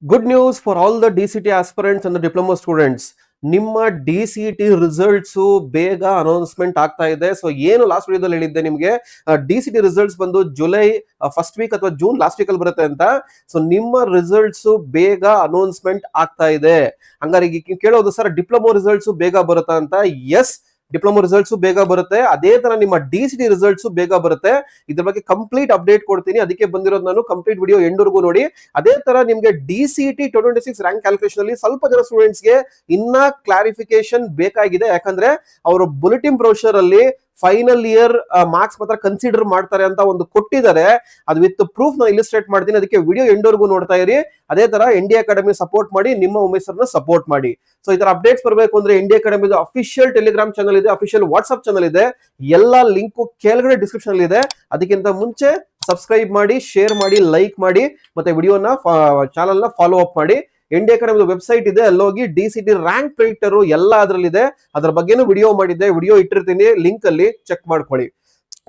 Good news for all the DCT aspirants and the diploma students. ನಿಮ್ಮ DCT results ಬೇಗ announcement ಆಗ್ತಾ ಇದೆ. So ಏನು ಲಾಸ್ಟ್ ವಿಡಿಯೋದಲ್ಲಿ ಹೇಳಿದ್ದೆ ನಿಮಗೆ DCT ರಿಸಲ್ಟ್ಸ್ ಬಂದು ಜುಲೈ ಫಸ್ಟ್ ವೀಕ್ ಅಥವಾ ಜೂನ್ ಲಾಸ್ಟ್ ವೀಕ್ ಅಲ್ಲಿ ಬರುತ್ತೆ ಅಂತ. ಸೊ ನಿಮ್ಮ ರಿಸಲ್ಟ್ಸ್ ಬೇಗ ಅನೌನ್ಸ್ಮೆಂಟ್ ಆಗ್ತಾ ಇದೆ. ಹಂಗಾರೆ ಈಗ ಕೇಳೋದು ಸರ್ ಡಿಪ್ಲೊಮಾ ರಿಸಲ್ಟ್ಸ್ ಬೇಗ ಬರುತ್ತಾ ಅಂತ. ಎಸ್, ಡಿಪ್ಲೊಮಾ ರಿಸಲ್ಟ್ಸ್ ಬೇಗ ಬರುತ್ತೆ. ಅದೇ ತರ ನಿಮ್ಮ DCT ರಿಸಲ್ಟ್ಸ್ ಬೇಗ ಬರುತ್ತೆ. ಇದ್ರ ಬಗ್ಗೆ ಕಂಪ್ಲೀಟ್ ಅಪ್ಡೇಟ್ ಕೊಡ್ತೀನಿ. ಅದಕ್ಕೆ ಬಂದಿರೋದು ನಾನು. ಕಂಪ್ಲೀಟ್ ವಿಡಿಯೋ ಎಂಡ್ವರೆಗೂ ನೋಡಿ. ಅದೇ ತರ ನಿಮ್ಗೆ DCT 2026 ರ್ಯಾಂಕ್ ಕ್ಯಾಲ್ಕುಲೇಷನ್ ಅಲ್ಲಿ ಸ್ವಲ್ಪ ಜನ ಸ್ಟೂಡೆಂಟ್ಸ್ ಗೆ ಇನ್ನ ಕ್ಲಾರಿಫಿಕೇಶನ್ ಬೇಕಾಗಿದೆ. ಯಾಕಂದ್ರೆ ಅವರು ಬುಲೆಟಿನ್ ಬ್ರೌಚರ್ ಅಲ್ಲಿ ಫೈನಲ್ ಇಯರ್ ಮಾರ್ಕ್ಸ್ ಮಾತ್ರ ಕನ್ಸಿಡರ್ ಮಾಡ್ತಾರೆ ಅಂತ ಒಂದು ಕೊಟ್ಟಿದ್ದಾರೆ. ಅದು ವಿತ್ ಪ್ರೂಫ್ ನಾನು ಇಲಿಸ್ಟ್ರೇಟ್ ಮಾಡ್ತೀನಿ. ಅದಕ್ಕೆ ವಿಡಿಯೋ ಎಂಡ್ವರೆಗೂ ನೋಡ್ತಾ ಇರಿ. ಅದೇ ತರ ND ಅಕಾಡೆಮಿ ಸಪೋರ್ಟ್ ಮಾಡಿ, ನಿಮ್ಮ ಉಮೇಶ್ವರ್ನ ಸಪೋರ್ಟ್ ಮಾಡಿ. ಸೊ ಈ ತರ ಅಪ್ಡೇಟ್ಸ್ ಬರಬೇಕು ಅಂದ್ರೆ ND academy official Telegram channel ಇದೆ, ಅಫಿಷಿಯಲ್ ವಾಟ್ಸ್ಆಪ್ ಚಾನಲ್ ಇದೆ. ಎಲ್ಲ ಲಿಂಕ್ ಕೆಳಗಡೆ ಡಿಸ್ಕ್ರಿಪ್ಷನ್ ಅಲ್ಲಿ ಇದೆ. ಅದಕ್ಕಿಂತ ಮುಂಚೆ ಸಬ್ಸ್ಕ್ರೈಬ್ ಮಾಡಿ, ಶೇರ್ ಮಾಡಿ, ಲೈಕ್ ಮಾಡಿ, ಮತ್ತೆ ವಿಡಿಯೋನ ಚಾನಲ್ ನ ಫಾಲೋ ಅಪ್ ಮಾಡಿ. ND ಅಕಾಡೆಮಿ ವೆಬ್ಸೈಟ್ ಇದೆ, ಅಲ್ಲೋಗಿ DCT ರ್ಯಾಂಕ್ ಪ್ರಿಡಿಕ್ಟರ್ ಎಲ್ಲ ಅದರಲ್ಲಿದೆ. ಅದ್ರ ಬಗ್ಗೆನೂ ವಿಡಿಯೋ ಮಾಡಿದ್ದೆ, ವಿಡಿಯೋ ಇಟ್ಟಿರ್ತೀನಿ, ಲಿಂಕ್ ಅಲ್ಲಿ ಚೆಕ್ ಮಾಡ್ಕೊಳ್ಳಿ.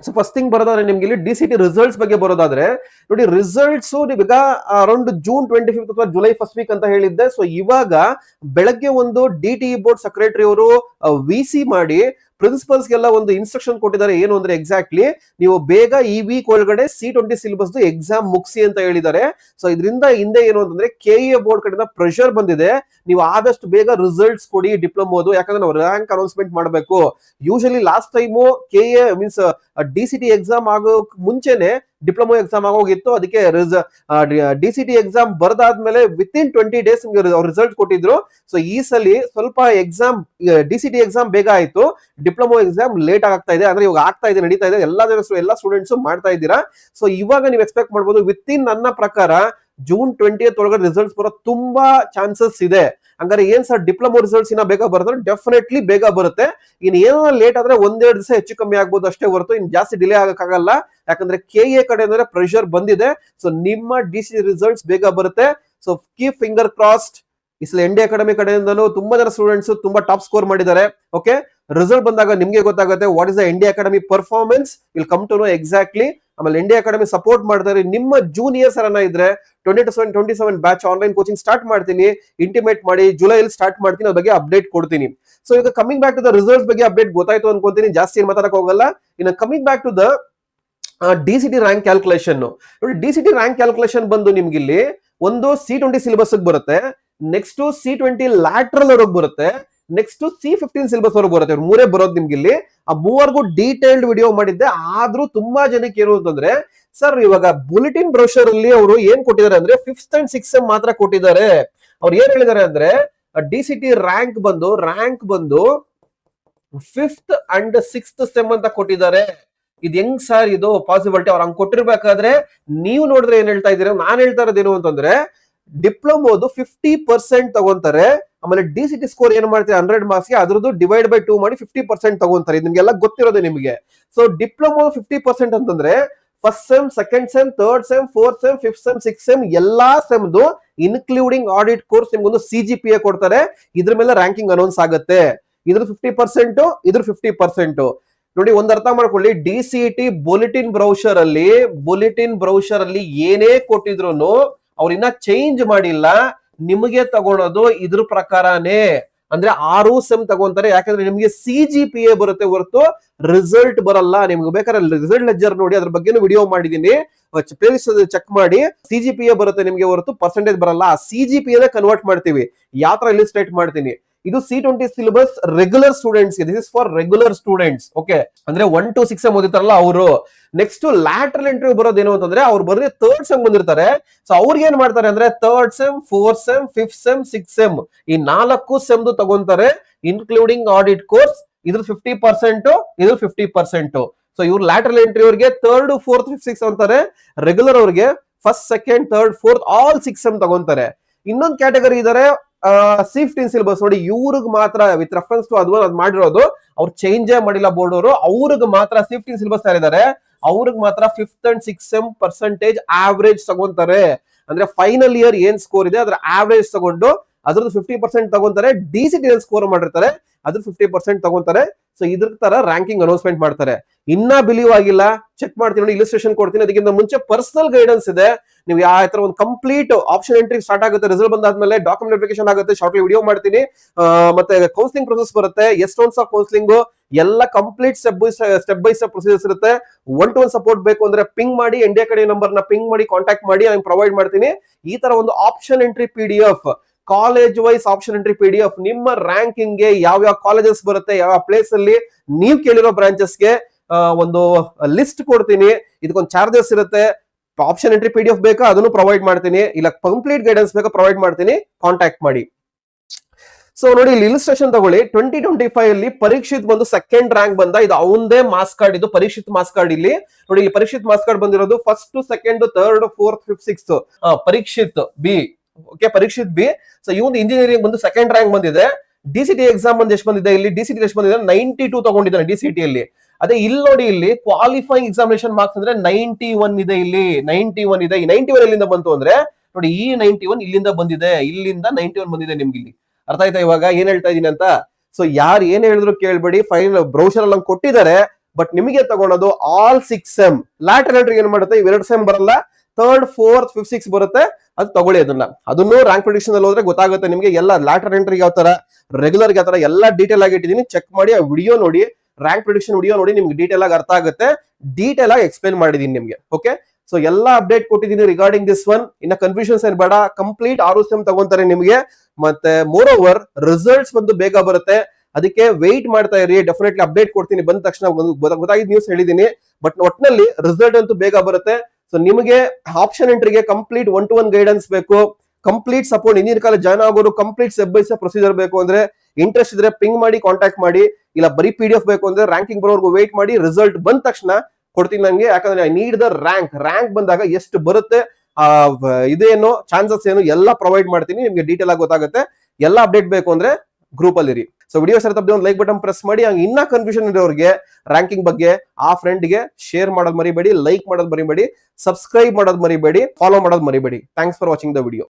ಸೊ ಫಸ್ಟ್ ಥಿಂಗ್ ಬರೋದಾದ್ರೆ ನಿಮ್ಗೆ ಇಲ್ಲಿ DCT ರಿಸಲ್ಟ್ಸ್ ಬಗ್ಗೆ ಬರೋದಾದ್ರೆ ನೋಡಿ, ರಿಸಲ್ಟ್ಸ್ ನೀವೀಗ ಅರೌಂಡ್ ಜೂನ್ 25 ಅಥವಾ ಜುಲೈ ಫಸ್ಟ್ ವೀಕ್ ಅಂತ ಹೇಳಿದ್ದೆ. ಸೊ ಇವಾಗ ಬೆಳಗ್ಗೆ ಒಂದು DTE ಬೋರ್ಡ್ ಸೆಕ್ರೆಟರಿ ಅವರು VC ಮಾಡಿ ಪ್ರಿನ್ಸಿಪಲ್ಸ್ ಗೆಲ್ಲ ಒಂದು ಇನ್ಸ್ಟ್ರಕ್ಷನ್ ಕೊಟ್ಟಿದ್ದಾರೆ. ಏನು ಅಂದ್ರೆ ಎಕ್ಸಾಕ್ಟ್ಲಿ ನೀವು ಬೇಗ ಈ ವೀಕ್ ಒಳಗಡೆ C20 ಸಿಲೆಬಸ್ ಎಕ್ಸಾಮ್ ಮುಗಿಸಿ ಅಂತ ಹೇಳಿದ್ದಾರೆ. ಸೊ ಇದರಿಂದ ಹಿಂದೆ ಏನು ಅಂತಂದ್ರೆ KE ಬೋರ್ಡ್ ಕಡೆಯಿಂದ ಪ್ರೆಷರ್ ಬಂದಿದೆ. ನೀವು ಆದಷ್ಟು ಬೇಗ ರಿಸಲ್ಟ್ಸ್ ಕೊಡಿ ಡಿಪ್ಲೊಮೋದು, ಯಾಕಂದ್ರೆ ನಾವು ರ್ಯಾಂಕ್ ಅನೌನ್ಸ್ಮೆಂಟ್ ಮಾಡಬೇಕು. Usually last time KE means DCT exam ಆಗೋ ಮುಂಚೆನೆ ಡಿಪ್ಲೊಮಾ ಎಕ್ಸಾಮ್ ಆಗೋಗಿತ್ತು. ಅದಕ್ಕೆ DCT ಎಕ್ಸಾಮ್ ಬರ್ದಾದ್ಮೇಲೆ ವಿತ್ ಇನ್ 20 ಡೇಸ್ ಅವ್ರು ರಿಸಲ್ಟ್ ಕೊಟ್ಟಿದ್ರು. ಸೊ ಈ ಸಲ ಸ್ವಲ್ಪ ಎಕ್ಸಾಮ್ DCT ಎಕ್ಸಾಮ್ ಬೇಗ ಆಯ್ತು, ಡಿಪ್ಲೊಮಾ ಎಕ್ಸಾಮ್ ಲೇಟ್ ಆಗ್ತಾ ಇದೆ. ಅಂದ್ರೆ ಇವಾಗ ಆಗ್ತಾ ಇದೆ, ನಡೀತಾ ಇದೆ. ಎಲ್ಲ ಸ್ಟೂಡೆಂಟ್ಸ್ ಮಾಡ್ತಾ ಇದ್ದೀರಾ. ಸೊ ಇವಾಗ ನೀವು ಎಕ್ಸ್ಪೆಕ್ಟ್ ಮಾಡ್ಬೋದು ವಿತ್ ಇನ್ ನನ್ನ ಪ್ರಕಾರ ಜೂನ್ 20th ಒಳಗಡೆ ರಿಸಲ್ಟ್ಸ್ ಬರೋ ತುಂಬಾ ಚಾನ್ಸಸ್ ಇದೆ. ಹಂಗಾರೆ ಏನ್ ಸರ್ ಡಿಪ್ಲೊಮಾ ರಿಸಲ್ಟ್ಸ್ ಇನ್ನ ಬೇಗ ಬರುತ್ತೆ? ಡೆಫಿನೆಟ್ಲಿ ಬೇಗ ಬರುತ್ತೆ. ಇನ್ ಏನೋ ಲೇಟ್ ಆದ್ರೆ ಒಂದೆರಡು ದಿವಸ ಹೆಚ್ಚು ಕಮ್ಮಿ ಆಗ್ಬೋದು ಅಷ್ಟೇ ಹೊರತು ಇನ್ ಜಾಸ್ತಿ ಡಿಲೇ ಆಗಕ್ಕಾಗಲ್ಲ. ಯಾಕಂದ್ರೆ KE ಕಡೆ ಅಂದ್ರೆ ಪ್ರೆಷರ್ ಬಂದಿದೆ. ಸೊ ನಿಮ್ಮ DCT ರಿಸಲ್ಟ್ಸ್ ಬೇಗ ಬರುತ್ತೆ. So keep finger crossed. ಈ ಸಲ ND ಅಕಾಡೆಮಿ ಕಡೆಯಿಂದನೂ ತುಂಬಾ ಜನ ಸ್ಟೂಡೆಂಟ್ಸ್ ತುಂಬಾ ಟಾಪ್ ಸ್ಕೋರ್ ಮಾಡಿದ್ದಾರೆ. ಓಕೆ, ರಿಸಲ್ಟ್ ಬಂದಾಗ ನಿಮ್ಗೆ ಗೊತ್ತಾಗುತ್ತೆ what is the ND academy performance. Will come to know exactly. ಆಮೇಲೆ ND ಅಕಾಡೆಮಿ ಸಪೋರ್ಟ್ ಮಾಡ್ತಾರೆ. ನಿಮ್ಮ ಜೂನಿಯರ್ಸ್ ಅನ್ನ ಇದ್ರೆ 27 ಬ್ಯಾಚ್ ಆನ್ಲೈನ್ ಕೋಚಿಂಗ್ ಸ್ಟಾರ್ಟ್ ಮಾಡ್ತೀನಿ, ಇಂಟಿಮೇಟ್ ಮಾಡಿ. ಜುಲೈಲಿ ಸ್ಟಾರ್ಟ್ ಮಾಡ್ತೀನಿ, ಅದ್ರ ಬಗ್ಗೆ ಅಪ್ಡೇಟ್ ಕೊಡ್ತೀನಿ. ಸೊ ಈಗ coming back to the results ಬಗ್ಗೆ ಅಪ್ಡೇಟ್ ಗೊತ್ತಾಯ್ತು ಅನ್ಕೊಂತೀನಿ, ಜಾಸ್ತಿ ಮಾತಾಡಕ್ ಹೋಗಲ್ಲ. ಇನ್ನು coming back to the DCT rank calculation ನೋಡಿ. DCT ರ್ಯಾಂಕ್ ಕ್ಯಾಲ್ಕುಲೇಷನ್ ಬಂದು ನಿಮ್ಗೆ ಇಲ್ಲಿ ಒಂದು C20 ಸಿಲೆಬಸ್ ಬರುತ್ತೆ, ನೆಕ್ಸ್ಟ್ C20 ಲ್ಯಾಟ್ರಲ್ ಅವ್ರಿಗೆ ಬರುತ್ತೆ, ನೆಕ್ಸ್ಟ್ C15 ಸಿಲೆಬಸ್ ಅವ್ರಿಗೆ ಬರುತ್ತೆ. ಮೂರೇ ಬರೋದು ನಿಮ್ಗೆ ಇಲ್ಲಿ. ಆ ಮೂವರ್ಗೂ ಡೀಟೇಲ್ಡ್ ವಿಡಿಯೋ ಮಾಡಿದ್ದೆ. ಆದ್ರೂ ತುಂಬಾ ಜನಕ್ಕೆ ಏನು ಅಂತಂದ್ರೆ, ಸರ್ ಇವಾಗ ಬುಲೆಟಿನ್ ಬ್ರೌಚರ್ ಅಲ್ಲಿ ಅವರು ಏನ್ ಕೊಟ್ಟಿದ್ದಾರೆ ಅಂದ್ರೆ 5th and 6th ಸೆಮ್ ಮಾತ್ರ ಕೊಟ್ಟಿದ್ದಾರೆ. ಅವ್ರು ಏನ್ ಹೇಳಿದ್ದಾರೆ ಅಂದ್ರೆ DCT ರ್ಯಾಂಕ್ ಬಂದು 5th and 6th ಸೆಮ್ ಅಂತ ಕೊಟ್ಟಿದ್ದಾರೆ. ಇದು ಹೆಂಗ್ ಸರ್ ಇದು ಪಾಸಿಬಿಲಿಟಿ? ಅವ್ರು ಹಂಗ್ ಕೊಟ್ಟಿರ್ಬೇಕಾದ್ರೆ ನೀವು ನೋಡಿದ್ರೆ ಏನ್ ಹೇಳ್ತಾ ಇದ್ದೀರಾ? ನಾನ್ ಹೇಳ್ತಾ ಇರೋದೇನು ಅಂತಂದ್ರೆ ಡಿಪ್ಲೊಮೋದು 50% ತಗೊಂತಾರೆ. ಆಮೇಲೆ DCT ಸ್ಕೋರ್ ಏನ್ ಮಾಡ್ತಾರೆ 100 ಮಾರ್ಕ್ಸ್ಗೆ ಅದ್ರದ್ದು ಡಿವೈಡ್ ಬೈ 2 ಮಾಡಿ 50% ತಗೊಂತಾರೆ. ಇದು ನಿಮ್ಗೆಲ್ಲ ಗೊತ್ತಿರೋದೇ ನಿಮಗೆ. ಸೊ ಡಿಪ್ಲೊಮೋ 50% ಅಂತಂದ್ರೆ first sem, second sem, third sem, fourth sem, 5th sem, 6th sem ಎಲ್ಲಾ ಸೆಮ್ದು ಇನ್ಕ್ಲೂಡಿಂಗ್ ಆಡಿಟ್ ಕೋರ್ಸ್ ನಿಮ್ಗೊಂದು CGPA ಕೊಡ್ತಾರೆ. ಇದ್ರ ಮೇಲೆ ರ್ಯಾಂಕಿಂಗ್ ಅನೌನ್ಸ್ ಆಗುತ್ತೆ. ಇದ್ರ 50%, ಇದ್ರ 50%. ನೋಡಿ, ಒಂದ್ ಅರ್ಥ ಮಾಡ್ಕೊಳ್ಳಿ. DCT ಬುಲೆಟಿನ್ ಬ್ರೌಚರ್ ಅಲ್ಲಿ ಏನೇ ಕೊಟ್ಟಿದ್ರು ಅವ್ರು ಇನ್ನ ಚೇಂಜ್ ಮಾಡಿಲ್ಲ. ನಿಮಗೆ ತಗೊಳೋದು ಇದ್ರ ಪ್ರಕಾರನೇ. ಅಂದ್ರೆ 6 ಸೆಮ್ ತಗೊಂತಾರೆ. ಯಾಕಂದ್ರೆ ನಿಮ್ಗೆ CGPA ಬರುತ್ತೆ ಹೊರತು ರಿಸಲ್ಟ್ ಬರಲ್ಲ. ನಿಮ್ಗೆ ಬೇಕಾದ್ರೆ ರಿಸಲ್ಟ್ ಲೆಜರ್ ನೋಡಿ, ಅದ್ರ ಬಗ್ಗೆನೂ ವಿಡಿಯೋ ಮಾಡಿದೀನಿ, ಚೆಕ್ ಮಾಡಿ. CGPA ಬರುತ್ತೆ ನಿಮ್ಗೆ ಹೊರತು ಪರ್ಸೆಂಟೇಜ್ ಬರಲ್ಲ. ಆ CGPA ಕನ್ವರ್ಟ್ ಮಾಡ್ತೀವಿ. ಯಾವ ತರ ಇಲಿಸ್ಟ್ರೇಟ್ ಮಾಡ್ತೀನಿ. ಇದು C20 syllabus regular students. This is for regular students. Okay, ಅಂದ್ರೆ 1 to 6 ಸೆಮ್ ಓದಿತಾರಲ್ಲ ಅವರು. ನೆಕ್ಸ್ಟ್ ಲ್ಯಾಟ್ರಲ್ ಇಂಟರ್ವ್ಯೂ ಬರೋದೇನು ಅಂತಂದ್ರೆ ಅವ್ರು ಬರೋದೇ 3rd ಸೆಮ್ ಬಂದಿರ್ತಾರೆ. ಸೊ ಅವ್ರಿಗೆ ಏನ್ ಮಾಡ್ತಾರೆ ಅಂದ್ರೆ 3rd sem, 4th sem, 5th sem, 6th sem ಈ 4 ಸೆಮ್ದು ತಗೊಂತಾರೆ, ಇನ್ಕ್ಲೂಡಿಂಗ್ ಆಡಿಟ್ ಕೋರ್ಸ್. ಇದ್ರ 50%, ಇದ್ರ 50%. ಸೊ ಇವ್ರು ಲ್ಯಾಟ್ರಲ್ ಎಂಟ್ರಿ ಅವ್ರಿಗೆ 3rd, 4th, 5th, 6th ಅಂತಾರೆ. ರೆಗ್ಯುಲರ್ ಅವ್ರಿಗೆ 1st, 2nd, 3rd, 4th all 6 sem ತಗೊಂತಾರೆ. ಇನ್ನೊಂದು ಕ್ಯಾಟಗರಿ ಇದಾರೆ C15 ಸಿಲೆಬಸ್ ನೋಡಿ. ಇವ್ರಿಗೆ ಮಾತ್ರ ವಿತ್ ರೆಫರೆನ್ಸ್ ಟು ಅದು ಮಾಡಿರೋದು, ಅವ್ರು ಚೇಂಜೇ ಮಾಡಿಲ್ಲ ಬೋರ್ಡ್ ಅವರು. ಅವ್ರಿಗೆ ಮಾತ್ರ C15 ಸಿಲೆಬಸ್ ಯಾರಿದ್ದಾರೆ ಅವ್ರಿಗೆ ಮಾತ್ರ 5th and 6th sem percentage average ತಗೊಂತಾರೆ. ಅಂದ್ರೆ ಫೈನಲ್ ಇಯರ್ ಏನ್ ಸ್ಕೋರ್ ಇದೆ ಅದ್ರ ಆವರೇಜ್ ತಗೊಂಡು ಅದ್ರದ್ದು 50% ತಗೊಂತಾರೆ. DCT ಸ್ಕೋರ್ ಮಾಡಿರ್ತಾರೆ, ಅದ್ರ 50% ತಗೊಂತಾರೆ. ಸೊ ಇದ್ರ ತರ ರ್ಯಾಂಕಿಂಗ್ ಅನೌನ್ಸ್ಮೆಂಟ್ ಮಾಡ್ತಾರೆ. ಇನ್ನ ಬಿಲೀವ್ ಆಗಿಲ್ಲ, ಚೆಕ್ ಮಾಡ್ತೀನಿ ನೋಡಿ, ಇಲಿಸ್ಟ್ರೇಷನ್ ಕೊಡ್ತೀನಿ. ಅದಕ್ಕಿಂತ ಮುಂಚೆ ಪರ್ಸನಲ್ ಗೈಡೆನ್ಸ್ ಇದೆ. ನೀವು ಯಾವ ತರ ಒಂದು ಕಂಪ್ಲೀಟ್ ಆಪ್ಷನ್ ಎಂಟ್ರಿ ಸ್ಟಾರ್ಟ್ ಆಗುತ್ತೆ, ರಿಸಲ್ಟ್ ಬಂದಾದ್ಮೇಲೆ ಡಾಕ್ಯುಮೆಂಟ್ ವೆರಿಫಿಕೇಶನ್ ಆಗುತ್ತೆ, ಶಾರ್ಟ್ಲಿ ವಿಡಿಯೋ ಮಾಡ್ತೀನಿ, ಮತ್ತೆ ಕೌನ್ಸಿಲಿಂಗ್ ಪ್ರೊಸೆಸ್ ಬರುತ್ತೆ, ಎಷ್ಟು ರೌಂಡ್ಸ್ ಆಫ್ ಕೌನ್ಸಿಲಿಂಗ್ ಎಲ್ಲ complete step by step procedures ಇರುತ್ತೆ. 1-to-1 ಸಪೋರ್ಟ್ ಬೇಕು ಅಂದ್ರೆ ಪಿಂಗ್ ಮಾಡಿ, ಇಂಡಿಯಾ ಕಡೆ ನಂಬರ್ ನ ಪಿಂಗ್ ಮಾಡಿ ಕಾಂಟ್ಯಾಕ್ಟ್ ಮಾಡಿ, ನಾನು ಪ್ರೊವೈಡ್ ಮಾಡ್ತೀನಿ. ಈ ತರ ಒಂದು option entry PDF, college wise option entry PDF, ನಿಮ್ಮ ರ್ಯಾಂಕಿಂಗ್ ಗೆ ಯಾವ ಕಾಲೇಜಸ್ ಬರುತ್ತೆ, ಯಾವ ಪ್ಲೇಸ್ ಅಲ್ಲಿ ನೀವು ಕೇಳಿರೋ ಬ್ರಾಂಚಸ್ಗೆ ಒಂದು ಲಿಸ್ಟ್ ಕೊಡ್ತೀನಿ. ಇದಕ್ಕೊಂದು ಚಾರ್ಜಸ್ ಇರುತ್ತೆ. ಆಪ್ಷನ್ ಎಂಟ್ರಿ PDF ಬೇಕಾ ಅದನ್ನು ಪ್ರೊವೈಡ್ ಮಾಡ್ತೀನಿ, ಇಲ್ಲ ಕಂಪ್ಲೀಟ್ ಗೈಡೆನ್ಸ್ ಬೇಕಾ ಪ್ರೊವೈಡ್ ಮಾಡ್ತೀನಿ, ಕಾಂಟ್ಯಾಕ್ಟ್ ಮಾಡಿ. ಸೊ ನೋಡಿ, ಇಲ್ಲಿ ಇಲಿಸ್ಟ್ರೇಷನ್ ತಗೊಳ್ಳಿ. 2025 ಅಲ್ಲಿ ಪರೀಕ್ಷಿತ್ ಬಂದು ಸೆಕೆಂಡ್ ರ್ಯಾಂಕ್ ಬಂದ. ಇದು ಅವಂದೇ ಮಾಸ್ ಕಾರ್ಡ್, ಇದು ಪರೀಕ್ಷಿತ್ ಮಾಸ್ ಕಾರ್ಡ್. ಇಲ್ಲಿ ನೋಡಿ, ಇಲ್ಲಿ ಪರೀಕ್ಷಿತ್ ಮಾಸ್ ಕಾರ್ಡ್ ಬಂದಿರೋದು 1st, 2nd, 3rd, 4th, 5th, 6th. Parikshit B, okay, Parikshit B. So ಇವನು ಇಂಜಿನಿಯರಿಂಗ್ ಬಂದು ಸೆಕೆಂಡ್ ರ್ಯಾಂಕ್ ಬಂದಿದೆ. DCT ಎಕ್ಸಾಮ್ ಬಂದು ಎಷ್ಟು ಬಂದಿದೆ, ಇಲ್ಲಿ DCT ಎಷ್ಟು ಬಂದಿದೆ, 92 ತಗೊಂಡಿದ್ದಾನೆ DCT ಅಲ್ಲಿ. ಅದೇ ಇಲ್ಲಿ ನೋಡಿ, ಇಲ್ಲಿ ಕ್ವಾಲಿಫೈಯಿಂಗ್ ಎಕ್ಸಾಮಿನೇಷನ್ ಮಾರ್ಕ್ಸ್ ಅಂದ್ರೆ 91 ಇದೆ. ಇಲ್ಲಿ 91 ಇದೆ. ಈ 91 ಎಲ್ಲಿಂದ ಬಂತು ಅಂದ್ರೆ ನೋಡಿ, ಈ 91 ಇಲ್ಲಿಂದ ಬಂದಿದೆ, ಇಲ್ಲಿಂದ 91 ಬಂದಿದೆ ನಿಮ್ಗೆ. ಇಲ್ಲಿ ಅರ್ಥ ಆಯ್ತಾ ಇವಾಗ ಏನ್ ಹೇಳ್ತಾ ಇದೀನಿ ಅಂತ? ಸೊ ಯಾರು ಏನ್ ಹೇಳಿದ್ರು ಕೇಳ್ಬೇಡಿ, ಫೈಲ್ ಬ್ರೌಸರ್ ಅಲ್ಲಿ ಕೊಟ್ಟಿದ್ದಾರೆ, ಬಟ್ ನಿಮಗೆ ತಗೊಳೋದು ಆಲ್ 6 ಸೆಮ್. ಲ್ಯಾಟರಲ್ ಎಂಟ್ರಿ ಏನ್ ಮಾಡುತ್ತೆ, ಇವೆರಡು ಸೆಮ್ ಬರಲ್ಲ, 3rd, 4th, 5th, 6th ಬರುತ್ತೆ. ಅದು ತಗೊಳ್ಳಿ. ಅದನ್ನು ರ್ಯಾಂಕ್ ಪ್ರೆಡಿಕ್ಷನ್ ಅಲ್ಲಿ ಹೋದ್ರೆ ಗೊತ್ತಾಗುತ್ತೆ ನಿಮಗೆ. ಎಲ್ಲ ಲ್ಯಾಟರಲ್ ಎಂಟ್ರಿ ಯಾವ ತರ, ರೆಗ್ಯುಲರ್ ಯಾವ ತರ ಎಲ್ಲ ಡೀಟೇಲ್ ಆಗಿ ಇಟ್ಟಿದ್ದೀನಿ. ಚೆಕ್ ಮಾಡಿ, ಆ ವಿಡಿಯೋ ನೋಡಿ, ರ್ಯಾಂಕ್ ಪ್ರೆಡಿಕ್ಷನ್ ವಿಡಿಯೋ ನೋಡಿ, ನಿಮ್ಗೆ ಡೀಟೇಲ್ ಆಗಿ ಅರ್ಥ ಆಗುತ್ತೆ. ಡೀಟೇಲ್ ಆಗಿ ಎಕ್ಸ್ಪ್ಲೇನ್ ಮಾಡಿದೀನಿ ನಿಮ್ಗೆ. ಓಕೆ, ಸೊ ಎಲ್ಲ ಅಪ್ಡೇಟ್ ಕೊಟ್ಟಿದ್ದೀನಿ ರಿಗಾರ್ಡಿಂಗ್ ದಿಸ್ ಒನ್. ಇನ್ನ ಕನ್ಫ್ಯೂಷನ್ಸ್ ಏನ್ ಬೇಡ, ಕಂಪ್ಲೀಟ್ 6 ಸೆಮ್ ತಗೊಂತಾರೆ ನಿಮಗೆ. ಮತ್ತೆ ಮೋರ್ ಓವರ್ ರಿಸಲ್ಟ್ಸ್ ಬಂದು ಬೇಗ ಬರುತ್ತೆ, ಅದಕ್ಕೆ ವೆಯ್ಟ್ ಮಾಡ್ತಾ ಇರಿ. ಡೆಫಿನೆಟ್ಲಿ ಅಪ್ಡೇಟ್ ಕೊಡ್ತೀನಿ, ಬಂದ ತಕ್ಷಣ ಗೊತ್ತಾಗಿದ್ ನ್ಯೂಸ್ ಹೇಳಿದೀನಿ. ಬಟ್ ಒಟ್ನಲ್ಲಿ ರಿಸಲ್ಟ್ ಅಂತೂ ಬೇಗ ಬರುತ್ತೆ. ಸೊ ನಿಮಗೆ ಆಪ್ಷನ್ ಎಂಟ್ರಿಗೆ ಕಂಪ್ಲೀಟ್ 1-to-1 ಗೈಡೆನ್ಸ್ ಬೇಕು, complete support, engineer college join ಆಗೋರು complete step by step procedure ಬೇಕು ಅಂದ್ರೆ, ಇಂಟ್ರೆಸ್ಟ್ ಇದ್ರೆ ಪಿಂಗ್ ಮಾಡಿ ಕಾಂಟ್ಯಾಕ್ಟ್ ಮಾಡಿ. ಇಲ್ಲ ಬರೀ PDF ಬೇಕು ಅಂದ್ರೆ ರ್ಯಾಂಕಿಂಗ್ ಬರೋವರೆಗೂ ವೇಟ್ ಮಾಡಿ. ರಿಸಲ್ಟ್ ಬಂದ ತಕ್ಷಣ ಕೊಡ್ತೀನಿ ನನಗೆ, ಯಾಕಂದ್ರೆ ಐ ನೀಡ್ ದ ರ್ಯಾಂಕ್ ಬಂದಾಗ ಎಷ್ಟು ಬರುತ್ತೆ, ಇದೇನು ಚಾನ್ಸಸ್ ಏನು ಎಲ್ಲ ಪ್ರೊವೈಡ್ ಮಾಡ್ತೀನಿ ನಿಮ್ಗೆ. ಡೀಟೇಲ್ ಆಗಿ ಗೊತ್ತಾಗುತ್ತೆ. ಎಲ್ಲ ಅಪ್ಡೇಟ್ ಬೇಕು ಅಂದ್ರೆ ಗ್ರೂಪ್ ಅಲ್ಲಿ ಇರಿ. ಸೊ ವಿಡಿಯೋ ಸರ್ ತಪ್ಪದೆ ಒಂದು ಲೈಕ್ ಬಟನ್ ಪ್ರೆಸ್ ಮಾಡಿ. ಹಂಗೆ ಇನ್ನ ಕನ್ಫ್ಯೂಷನ್ ಇರೋರಿಗೆ ರ್ಯಾಂಕಿಂಗ್ ಬಗ್ಗೆ ಆ ಫ್ರೆಂಡ್ಗೆ ಶೇರ್ ಮಾಡೋದು ಮರಿಬೇಡಿ, ಲೈಕ್ ಮಾಡೋದು ಮರಿಬೇಡಿ, ಸಬ್ಸ್ಕ್ರೈಬ್ ಮಾಡೋದು ಮರಿಬೇಡಿ, ಫಾಲೋ ಮಾಡೋದು ಮರಿಬೇಡಿ. Thanks for watching the video.